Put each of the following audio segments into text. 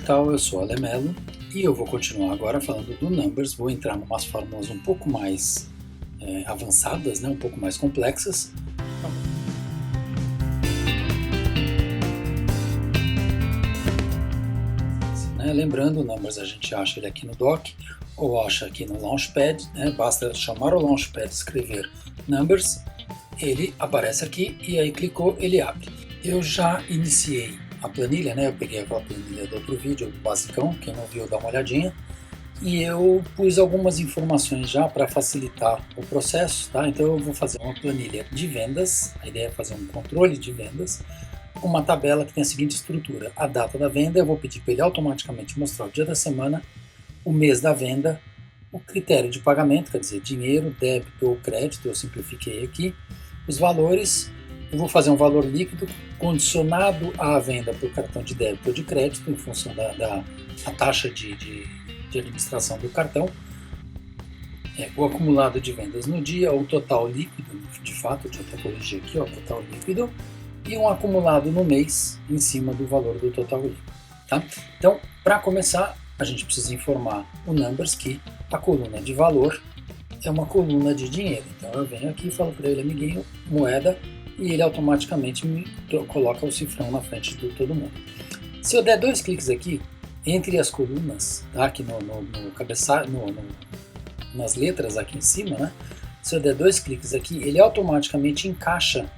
tal? Eu sou Alemelo e eu vou continuar agora falando do Numbers. Vou entrar em umas fórmulas um pouco mais avançadas, né? Um pouco mais complexas. Lembrando, o Numbers a gente acha ele aqui no doc ou acha aqui no Launchpad, né? Basta chamar o Launchpad e escrever Numbers, ele aparece aqui e aí clicou, ele abre. Eu já iniciei a planilha, né? Eu peguei aquela planilha do outro vídeo, do basicão, quem não viu dá uma olhadinha, e eu pus algumas informações já para facilitar o processo, tá? Então eu vou fazer uma planilha de vendas, a ideia é fazer um controle de vendas, uma tabela que tem a seguinte estrutura: a data da venda, eu vou pedir para ele automaticamente mostrar o dia da semana, o mês da venda, o critério de pagamento, quer dizer, dinheiro, débito ou crédito, eu simplifiquei aqui, os valores. Eu vou fazer um valor líquido condicionado à venda por cartão de débito ou de crédito, em função da taxa de administração do cartão, o acumulado de vendas no dia, o total líquido, de fato, deixa eu até corrigir aqui, ó, total líquido, e um acumulado no mês em cima do valor do total líquido. Tá? Então, para começar, a gente precisa informar o Numbers que a coluna de valor é uma coluna de dinheiro. Então eu venho aqui e falo para ele, amiguinho, moeda, e ele automaticamente me coloca o cifrão na frente de todo mundo. Se eu der dois cliques aqui, entre as colunas, tá? Aqui no cabeçalho, nas letras aqui em cima, né? Se eu der dois cliques aqui, ele automaticamente encaixa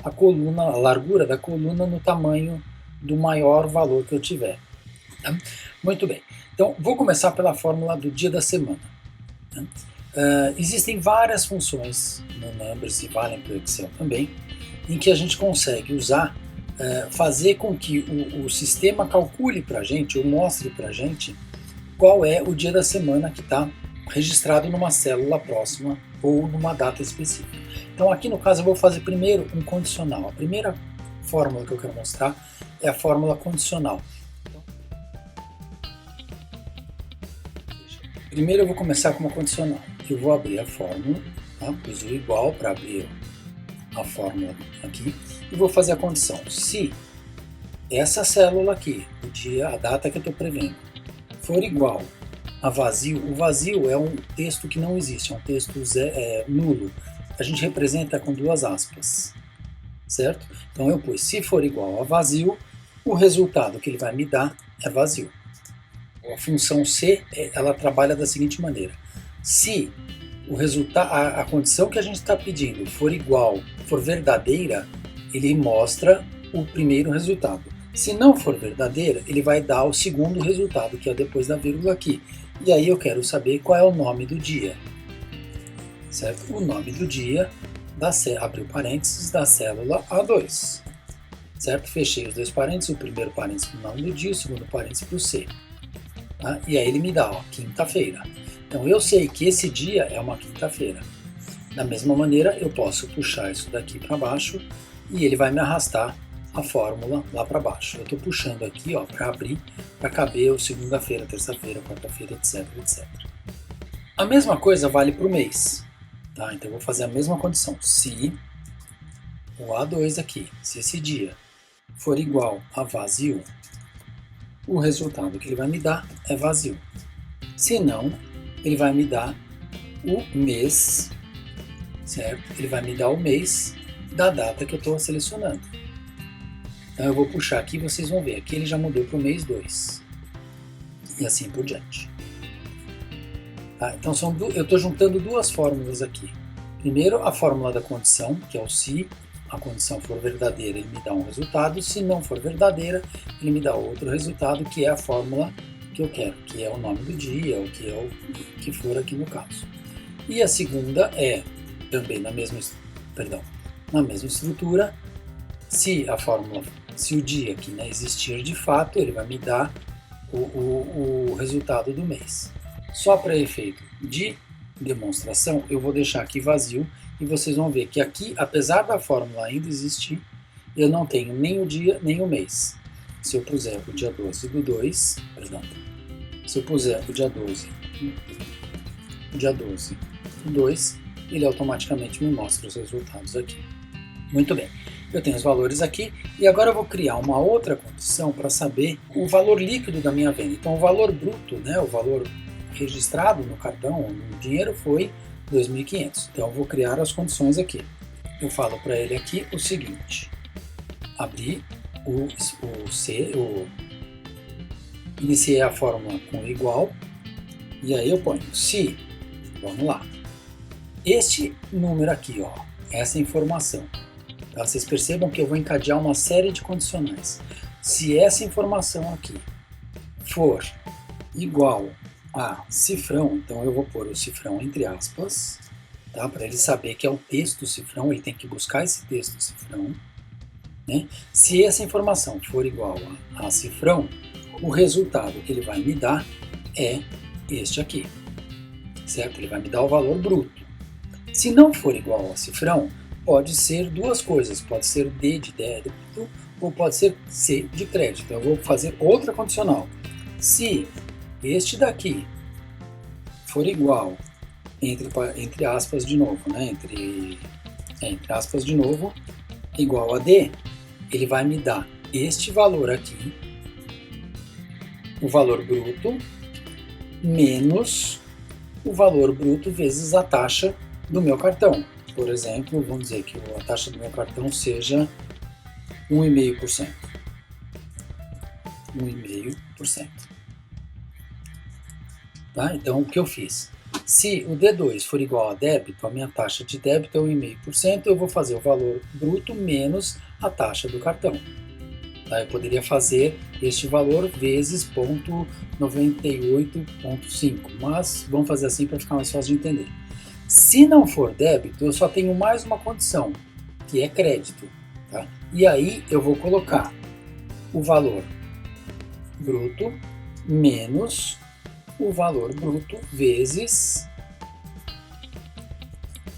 a coluna, a largura da coluna no tamanho do maior valor que eu tiver. Tá? Muito bem. Então, vou começar pela fórmula do dia da semana. Tá? Existem várias funções no Numbers e valem para o Excel também, em que a gente consegue usar, fazer com que o sistema calcule para a gente, ou mostre para a gente, qual é o dia da semana que está registrado numa célula próxima ou numa data específica. Então aqui no caso eu vou fazer primeiro um condicional. A primeira fórmula que eu quero mostrar é a fórmula condicional. Primeiro eu vou começar com uma condicional. Eu vou abrir a fórmula, tá? Pus o igual para abrir a fórmula aqui, e vou fazer a condição: se essa célula aqui, o dia, a data que eu estou prevendo, for igual a vazio, o vazio é um texto que não existe, é um texto nulo, a gente representa com duas aspas, certo? Então eu pus, se for igual a vazio, o resultado que ele vai me dar é vazio. A função se, ela trabalha da seguinte maneira: se o resultado, a condição que a gente está pedindo for igual, for verdadeira, ele mostra o primeiro resultado. Se não for verdadeira, ele vai dar o segundo resultado, que é depois da vírgula aqui. E aí eu quero saber qual é o nome do dia. Certo? O nome do dia, abriu parênteses, da célula A2. Certo? Fechei os dois parênteses, o primeiro parênteses para o nome do dia, o segundo parênteses para o C. Tá? E aí ele me dá, ó, quinta-feira. Então eu sei que esse dia é uma quinta-feira. Da mesma maneira, eu posso puxar isso daqui para baixo e ele vai me arrastar a fórmula lá para baixo. Eu estou puxando aqui para abrir, para caber o segunda-feira, terça-feira, quarta-feira, etc, etc. A mesma coisa vale para o mês. Tá? Então eu vou fazer a mesma condição. Se o A2 aqui, se esse dia for igual a vazio, o resultado que ele vai me dar é vazio. Se não, ele vai me dar o mês, certo? Ele vai me dar o mês da data que eu estou selecionando. Então eu vou puxar aqui e vocês vão ver. Aqui ele já mudou para o mês 2. E assim por diante. Tá? Então eu estou juntando duas fórmulas aqui. Primeiro a fórmula da condição, que é o se a condição for verdadeira, ele me dá um resultado. Se não for verdadeira, ele me dá outro resultado, que é a fórmula que eu quero, que é o nome do dia, ou que é o que for aqui no caso. E a segunda é também na mesma estrutura. Se o dia aqui, né, existir de fato, ele vai me dar o resultado do mês. Só para efeito de demonstração, eu vou deixar aqui vazio e vocês vão ver que aqui, apesar da fórmula ainda existir, eu não tenho nem o dia nem o mês. Se eu puser o dia 12 do 2, se eu puser o dia 12 do 2, ele automaticamente me mostra os resultados aqui. Muito bem. eu tenho os valores aqui, e agora eu vou criar uma outra condição para saber o valor líquido da minha venda. Então o valor bruto, né, o valor registrado no cartão, no dinheiro, foi 2.500. Então eu vou criar as condições aqui. Eu falo para ele aqui o seguinte, abrir iniciei a fórmula com igual, e aí eu ponho se, vamos lá, este número aqui, ó, essa informação, tá? Vocês percebam que eu vou encadear uma série de condicionais. Se essa informação aqui for igual a cifrão, então eu vou pôr o cifrão entre aspas, tá? Para ele saber que é o texto cifrão, ele tem que buscar esse texto cifrão, né? Se essa informação for igual a cifrão, o resultado que ele vai me dar é este aqui, certo? Ele vai me dar o valor bruto. Se não for igual a cifrão, pode ser duas coisas, pode ser D de débito ou pode ser C de crédito. Então eu vou fazer outra condicional. Se este daqui for igual, entre aspas de novo, né? Entre aspas de novo, igual a D, ele vai me dar este valor aqui, o valor bruto, menos o valor bruto vezes a taxa do meu cartão. Por exemplo, vamos dizer que a taxa do meu cartão seja 1,5%. 1,5%. Tá? Então, o que eu fiz? Se o D2 for igual a débito, a minha taxa de débito é 1,5%, eu vou fazer o valor bruto menos a taxa do cartão. Tá? Eu poderia fazer este valor vezes 0,98,5, mas vamos fazer assim para ficar mais fácil de entender. Se não for débito, eu só tenho mais uma condição, que é crédito. Tá? E aí eu vou colocar o valor bruto menos o valor bruto vezes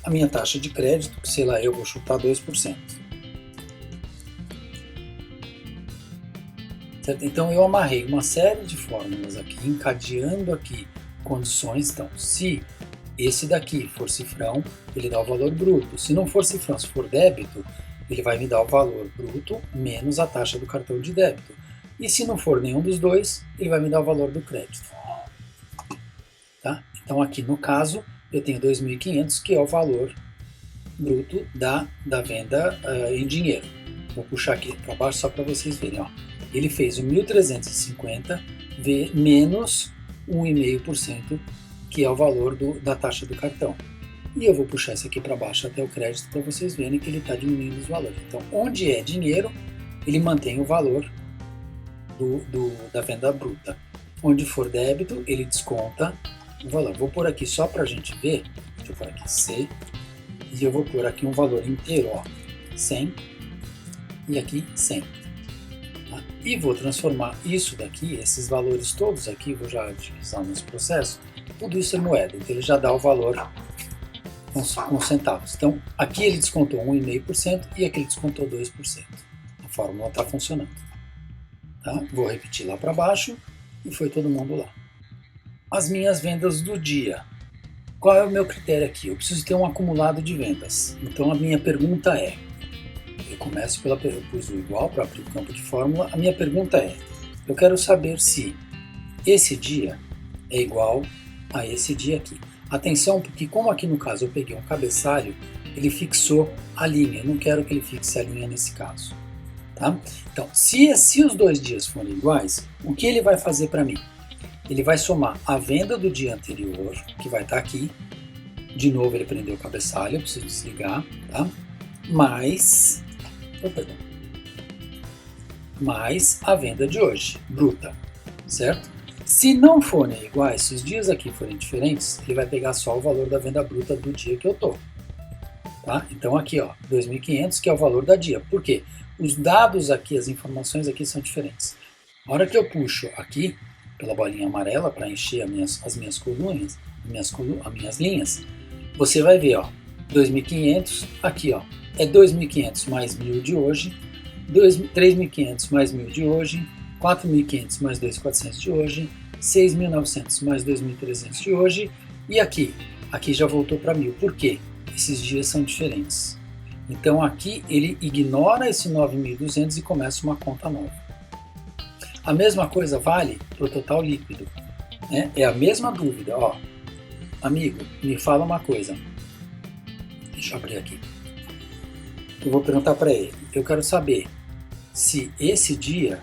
a minha taxa de crédito, que sei lá, eu vou chutar 2%. Certo? Então eu amarrei uma série de fórmulas aqui, encadeando aqui condições. Então, se esse daqui for cifrão, ele dá o valor bruto. Se não for cifrão, se for débito, ele vai me dar o valor bruto menos a taxa do cartão de débito. E se não for nenhum dos dois, ele vai me dar o valor do crédito. Tá? Então aqui no caso, eu tenho 2.500, que é o valor bruto da venda em dinheiro. Vou puxar aqui para baixo só para vocês verem. Ó. Ele fez o 1.350 menos 1,5%, que é o valor da taxa do cartão. E eu vou puxar isso aqui para baixo até o crédito para vocês verem que ele está diminuindo os valores. Então, onde é dinheiro, ele mantém o valor da venda bruta. Onde for débito, ele desconta o valor. Vou pôr aqui só para a gente ver. Deixa eu pôr aqui C. E eu vou pôr aqui um valor inteiro, ó, 100. E aqui 100. Tá? E vou transformar isso daqui, esses valores todos aqui, vou já utilizar nesse processo. Tudo isso é moeda, então ele já dá o valor com centavos. Então, aqui ele descontou 1,5% e aqui ele descontou 2%. A fórmula está funcionando. Tá? Vou repetir lá para baixo e foi todo mundo lá. As minhas vendas do dia. Qual é o meu critério aqui? Eu preciso ter um acumulado de vendas. Então, a minha pergunta é, eu começo eu pus o igual para abrir o campo de fórmula. A minha pergunta é, eu quero saber se esse dia é igual a esse dia aqui. Atenção, porque como aqui no caso eu peguei um cabeçalho, ele fixou a linha. Eu não quero que ele fixe a linha nesse caso. Tá? Então, se os dois dias forem iguais, o que ele vai fazer para mim? Ele vai somar a venda do dia anterior, que vai estar aqui. De novo ele prendeu o cabeçalho, eu preciso desligar, tá? Mais a venda de hoje, bruta, certo? Se não forem iguais, se os dias aqui forem diferentes, ele vai pegar só o valor da venda bruta do dia que eu tô. Tá? Então aqui, ó, 2.500, que é o valor da dia. Por quê? Os dados aqui, as informações aqui são diferentes. Na hora que eu puxo aqui, pela bolinha amarela, para encher as minhas colunas, as minhas linhas, você vai ver, ó, 2.500, aqui, ó, é 2.500 mais 1.000 de hoje, 3.500 mais 1.000 de hoje, 4.500 mais 2.400 de hoje, 6.900 mais 2.300 de hoje, e aqui já voltou para 1.000. Por quê? Esses dias são diferentes. Então aqui ele ignora esse 9.200 e começa uma conta nova. A mesma coisa vale para o total líquido, né? É a mesma dúvida. Ó, amigo, me fala uma coisa. Deixa eu abrir aqui. Eu vou perguntar para ele. Eu quero saber se esse dia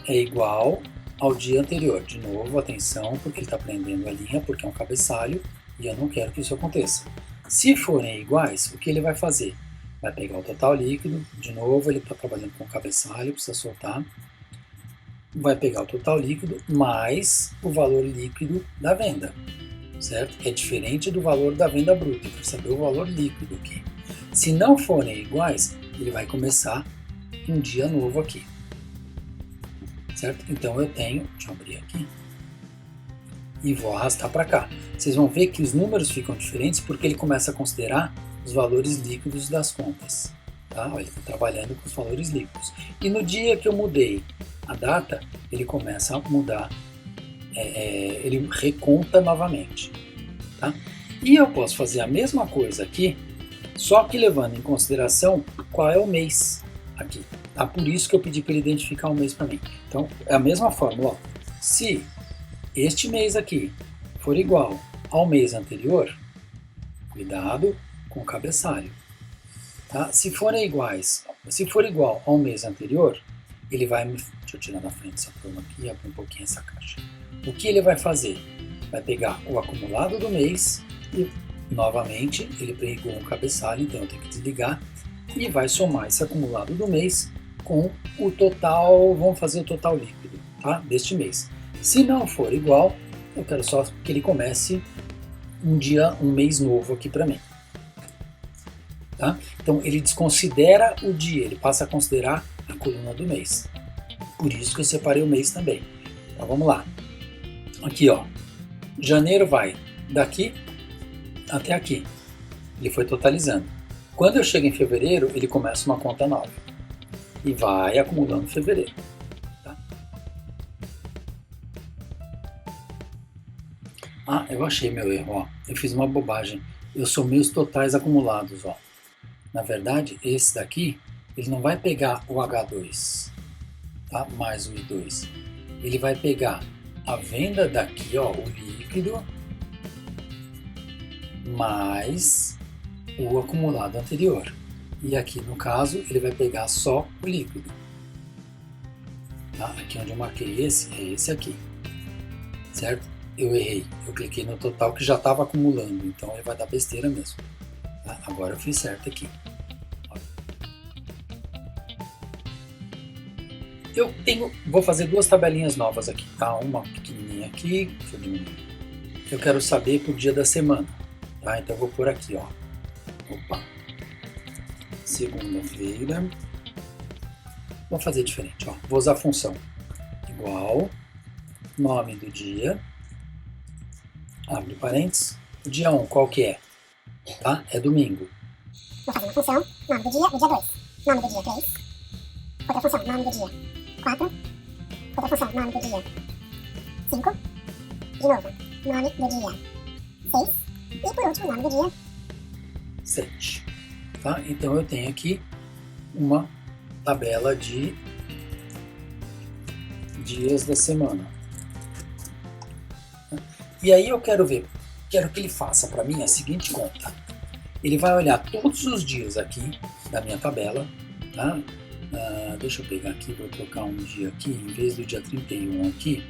é igual ao dia anterior. De novo, atenção, porque ele está prendendo a linha, porque é um cabeçalho, e eu não quero que isso aconteça. Se forem iguais, o que ele vai fazer? Vai pegar o total líquido, de novo, ele está trabalhando com cabeçalho, precisa soltar. Vai pegar o total líquido mais o valor líquido da venda, certo? É diferente do valor da venda bruta, eu quero saber o valor líquido aqui. Se não forem iguais, ele vai começar um dia novo aqui, certo? Então eu tenho, deixa eu abrir aqui, e vou arrastar para cá. Vocês vão ver que os números ficam diferentes porque ele começa a considerar os valores líquidos das contas. Tá? Ele está trabalhando com os valores líquidos. E no dia que eu mudei a data, ele começa a mudar, ele reconta novamente. Tá? E eu posso fazer a mesma coisa aqui, só que levando em consideração qual é o mês aqui. Tá? Por isso que eu pedi para ele identificar o mês para mim. Então, é a mesma fórmula. Se este mês aqui for igual ao mês anterior, cuidado com o cabeçalho. Tá? Se forem iguais, se for igual ao mês anterior, ele vai me... Deixa eu tirar da frente essa turma aqui e abrir um pouquinho essa caixa. O que ele vai fazer? Vai pegar o acumulado do mês e, novamente, ele pegou um cabeçalho, então eu tenho que desligar, e vai somar esse acumulado do mês com o total, vamos fazer o total líquido, tá? Deste mês. Se não for igual, eu quero só que ele comece um mês novo aqui para mim. Tá? Então ele desconsidera o dia, ele passa a considerar a coluna do mês. Por isso que eu separei o mês também. Então vamos lá. Aqui, ó. Janeiro vai daqui até aqui. Ele foi totalizando. Quando eu chego em fevereiro, ele começa uma conta nova. E vai acumulando fevereiro. Tá? Ah, eu achei meu erro, ó. Eu fiz uma bobagem. Eu somei os totais acumulados, ó. Na verdade, esse daqui, ele não vai pegar o H2, tá? Mais o I2. Ele vai pegar a venda daqui, ó, o líquido, mais o acumulado anterior. E aqui, no caso, ele vai pegar só o líquido. Tá? Aqui onde eu marquei esse, é esse aqui. Certo? Eu errei. Eu cliquei no total que já estava acumulando, então ele vai dar besteira mesmo. Tá? Agora eu fiz certo aqui. Vou fazer duas tabelinhas novas aqui, tá? Uma pequenininha aqui, deixa eu diminuir. Eu quero saber por dia da semana, tá? Então eu vou pôr aqui, ó. Opa. Segunda-feira. Vou fazer diferente, ó. Vou usar a função igual, nome do dia, abre parênteses, o dia 1, qual que é? Tá? É domingo. Vou fazer uma função, nome do dia 2, nome do dia 3, outra função, nome do dia 4, outra função, nome do dia 5, de novo, nome do dia 6, e por último, nome do dia 7. Tá? Então eu tenho aqui uma tabela de dias da semana. E aí eu quero que ele faça para mim a seguinte conta. Ele vai olhar todos os dias aqui da minha tabela, tá? Deixa eu pegar aqui, vou trocar um dia aqui, em vez do dia 31 aqui,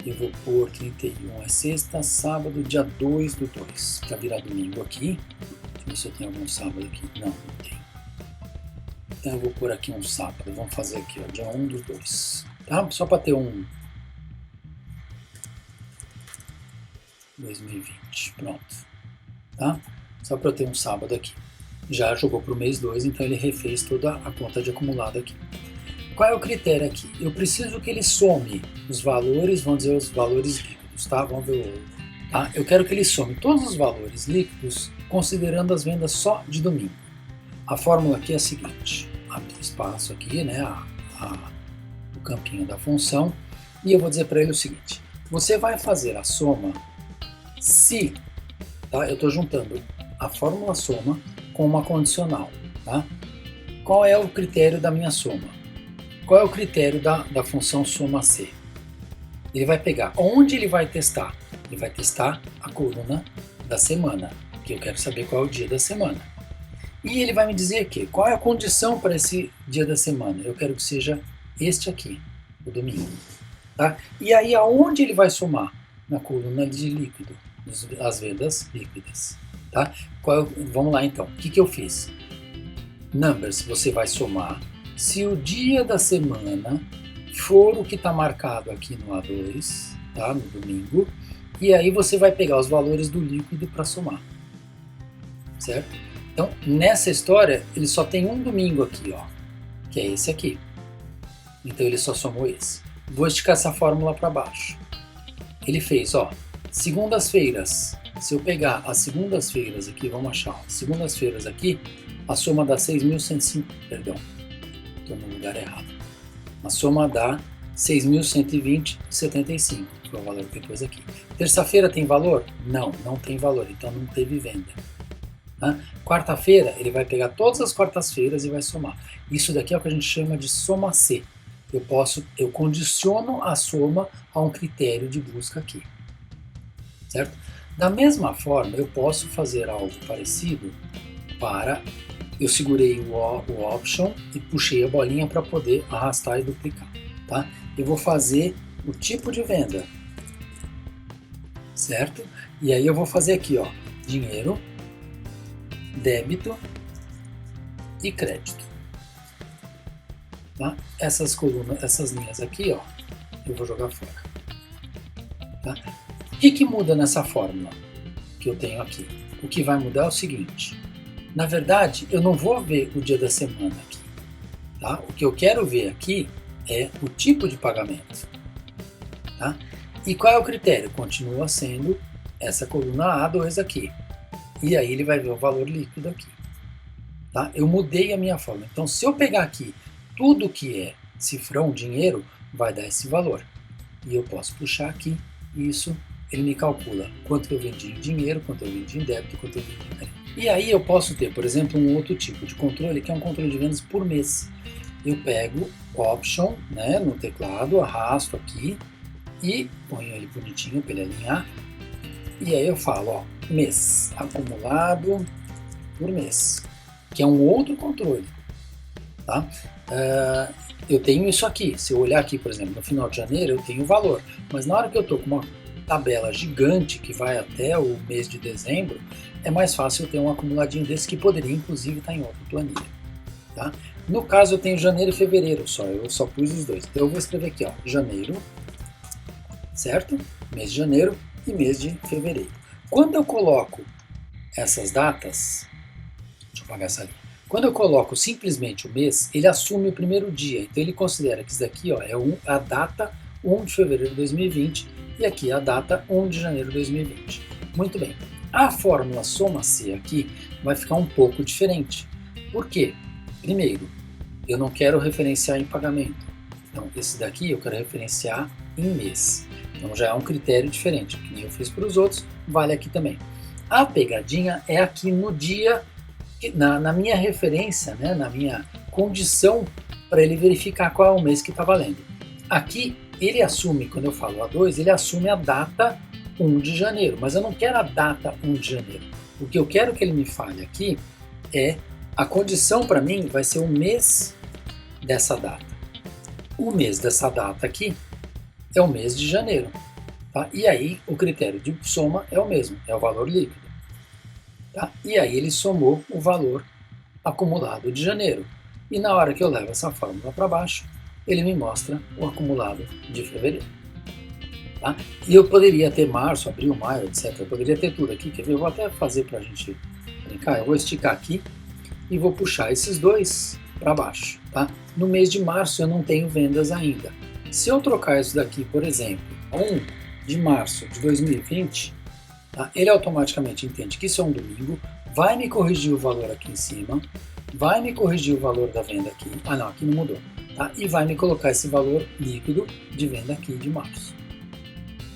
eu vou pôr 31 é sexta, sábado, dia 2 do 2, para virar domingo aqui. Deixa eu ver se eu tenho algum sábado aqui. Não tem. Então eu vou pôr aqui um sábado, vamos fazer aqui, ó, dia 1 do 2, tá? Só para ter um 2020, pronto, tá? Só para eu ter um sábado aqui. Já jogou para o mês 2, então ele refez toda a conta de acumulado aqui. Qual é o critério aqui? Eu preciso que ele some os valores, vamos dizer os valores líquidos, tá? Vamos ver o outro. Tá? Eu quero que ele some todos os valores líquidos, considerando as vendas só de domingo. A fórmula aqui é a seguinte, abre espaço aqui, né, o campinho da função, e eu vou dizer para ele o seguinte, você vai fazer a soma se, tá? Eu estou juntando a fórmula soma com uma condicional. Tá? Qual é o critério da minha soma? Qual é o critério da função soma C? Ele vai pegar, onde ele vai testar? Ele vai testar a coluna da semana, que eu quero saber qual é o dia da semana. E ele vai me dizer que qual é a condição para esse dia da semana? Eu quero que seja este aqui, o domingo. Tá? E aí aonde ele vai somar? Na coluna de líquido, as vendas líquidas. Tá? Vamos lá então, o que eu fiz? Numbers, você vai somar se o dia da semana for o que está marcado aqui no A2, tá? No domingo, e aí você vai pegar os valores do líquido para somar, certo? Então, nessa história, ele só tem um domingo aqui, ó, que é esse aqui. Então, ele só somou esse. Vou esticar essa fórmula para baixo. Ele fez, ó, segundas-feiras. Se eu pegar as segundas-feiras aqui, vamos achar, ó, segundas-feiras aqui, a soma dá 6.105, perdão, estou no lugar errado. A soma dá 6.120,75, que é o valor que eu pus aqui. Terça-feira tem valor? Não, não tem valor, então não teve venda. Tá? Quarta-feira, ele vai pegar todas as quartas-feiras e vai somar. Isso daqui é o que a gente chama de soma C. Eu condiciono a soma a um critério de busca aqui. Certo? Da mesma forma, eu posso fazer algo parecido para... Eu segurei o Option e puxei a bolinha para poder arrastar e duplicar. Tá? Eu vou fazer o tipo de venda. Certo? E aí eu vou fazer aqui, ó, dinheiro, débito e crédito. Tá? Essas colunas, essas linhas aqui, ó, eu vou jogar fora. Tá? O que muda nessa fórmula que eu tenho aqui? O que vai mudar é o seguinte. Na verdade, eu não vou ver o dia da semana aqui. Tá? O que eu quero ver aqui é o tipo de pagamento. Tá? E qual é o critério? Continua sendo essa coluna A2 aqui. E aí ele vai ver o valor líquido aqui. Tá? Eu mudei a minha fórmula. Então, se eu pegar aqui tudo que é cifrão, dinheiro, vai dar esse valor. E eu posso puxar aqui e isso ele me calcula quanto eu vendi em dinheiro, quanto eu vendi em débito, quanto eu vendi em crédito. E aí eu posso ter, por exemplo, um outro tipo de controle, que é um controle de vendas por mês. Eu pego Option, né, no teclado, arrasto aqui e ponho ele bonitinho para ele alinhar. E aí eu falo, ó, mês, acumulado por mês, que é um outro controle. Tá? Eu tenho isso aqui. Se eu olhar aqui, por exemplo, no final de janeiro, eu tenho o valor. Mas na hora que eu estou com uma tabela gigante que vai até o mês de dezembro, é mais fácil eu ter um acumuladinho desse que poderia inclusive estar em outra planilha. Tá? No caso eu tenho janeiro e fevereiro só, eu só pus os dois. Então eu vou escrever aqui, ó, janeiro, certo? Mês de janeiro e mês de fevereiro. Quando eu coloco essas datas, deixa eu apagar essa linha. Quando eu coloco simplesmente o mês, ele assume o primeiro dia. Então ele considera que isso daqui, ó, é a data 1 de fevereiro de 2020 e aqui a data 1 de janeiro de 2020. Muito bem. A fórmula soma C aqui vai ficar um pouco diferente. Por quê? Primeiro, eu não quero referenciar em pagamento. Então esse daqui eu quero referenciar em mês. Então já é um critério diferente. Que nem eu fiz para os outros, vale aqui também. A pegadinha é aqui no dia... Na minha referência, né, na minha condição para ele verificar qual é o mês que está valendo. Aqui ele assume, quando eu falo A2, ele assume a data 1 de janeiro, mas eu não quero a data 1 de janeiro. O que eu quero que ele me fale aqui é a condição para mim vai ser o mês dessa data. O mês dessa data aqui é o mês de janeiro. Tá? E aí o critério de soma é o mesmo, é o valor líquido. Tá? E aí ele somou o valor acumulado de janeiro. E na hora que eu levo essa fórmula para baixo, ele me mostra o acumulado de fevereiro. Tá? E eu poderia ter março, abril, maio, etc. Eu poderia ter tudo aqui. Quer ver? Eu vou até fazer para a gente brincar. Eu vou esticar aqui e vou puxar esses dois para baixo. Tá? No mês de março eu não tenho vendas ainda. Se eu trocar isso daqui, por exemplo, 1 de março de 2020... Tá? Ele automaticamente entende que isso é um domingo, vai me corrigir o valor aqui em cima, vai me corrigir o valor da venda aqui, não, aqui não mudou, tá? E vai me colocar esse valor líquido de venda aqui de março.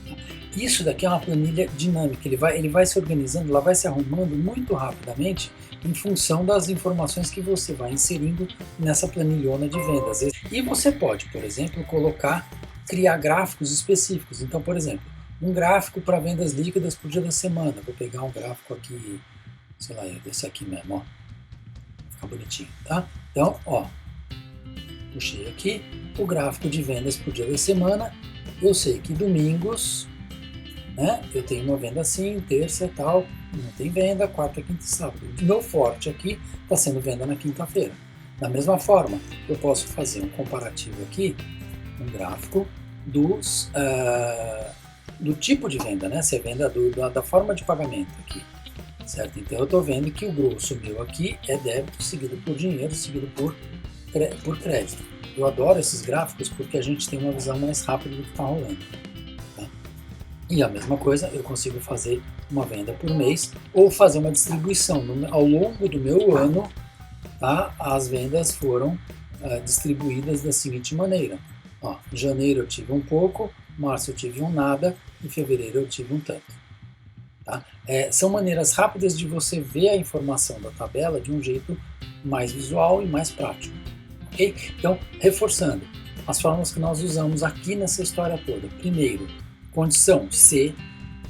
Tá? Isso daqui é uma planilha dinâmica, ele vai se organizando, ela vai se arrumando muito rapidamente em função das informações que você vai inserindo nessa planilhona de vendas. E você pode, por exemplo, criar gráficos específicos. Então, por exemplo, um gráfico para vendas líquidas por dia da semana. Vou pegar um gráfico aqui, sei lá, desse aqui mesmo, ó. Fica bonitinho, tá? Então, ó, puxei aqui o gráfico de vendas por dia da semana. Eu sei que domingos, né, eu tenho uma venda assim, terça e tal, não tem venda, quarta, quinta e sábado. O meu forte aqui está sendo venda na quinta-feira. Da mesma forma, eu posso fazer um comparativo aqui, um gráfico do tipo de venda, né? Se é venda da forma de pagamento aqui, certo? Então eu estou vendo que o grosso meu aqui é débito, seguido por dinheiro, seguido por crédito. Eu adoro esses gráficos porque a gente tem uma visão mais rápida do que está rolando. Tá? E a mesma coisa, eu consigo fazer uma venda por mês ou fazer uma distribuição. Ao longo do meu ano, tá? As vendas foram distribuídas da seguinte maneira. Ó, em janeiro eu tive um pouco, março eu tive um nada, em fevereiro eu tive um tanto. Tá? São maneiras rápidas de você ver a informação da tabela de um jeito mais visual e mais prático. Okay? Então, reforçando, as fórmulas que nós usamos aqui nessa história toda. Primeiro, condição C.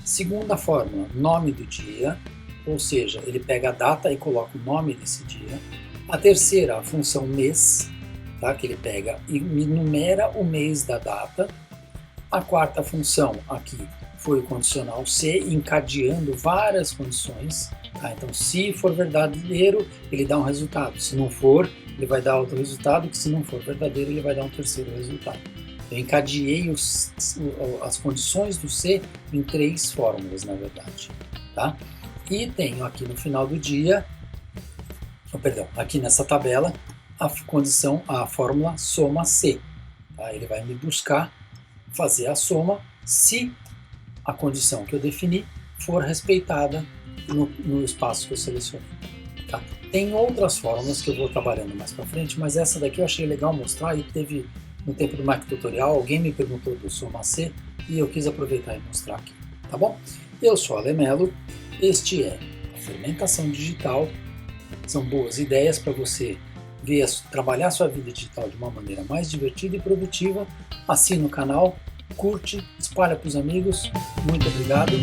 Segunda fórmula, nome do dia, ou seja, ele pega a data e coloca o nome desse dia. A terceira, a função mês, tá? Que ele pega e numera o mês da data. A quarta função aqui foi o condicional C, encadeando várias condições. Tá? Então, se for verdadeiro, ele dá um resultado. Se não for, ele vai dar outro resultado, que se não for verdadeiro, ele vai dar um terceiro resultado. Eu encadeei as condições do C em 3 fórmulas, na verdade. Tá? E tenho aqui no final do dia, aqui nessa tabela, a fórmula soma C. Tá? Ele vai me buscar fazer a soma se a condição que eu defini for respeitada no espaço que eu selecionei. Tá? Tem outras fórmulas que eu vou trabalhando mais para frente, mas essa daqui eu achei legal mostrar e teve no tempo do Mac Tutorial, alguém me perguntou do Soma C e eu quis aproveitar e mostrar aqui, tá bom? Eu sou Ale Mello, este é a Fermentação Digital, são boas ideias para você trabalhar sua vida digital de uma maneira mais divertida e produtiva. Assina o canal, curte, espalha para os amigos, muito obrigado.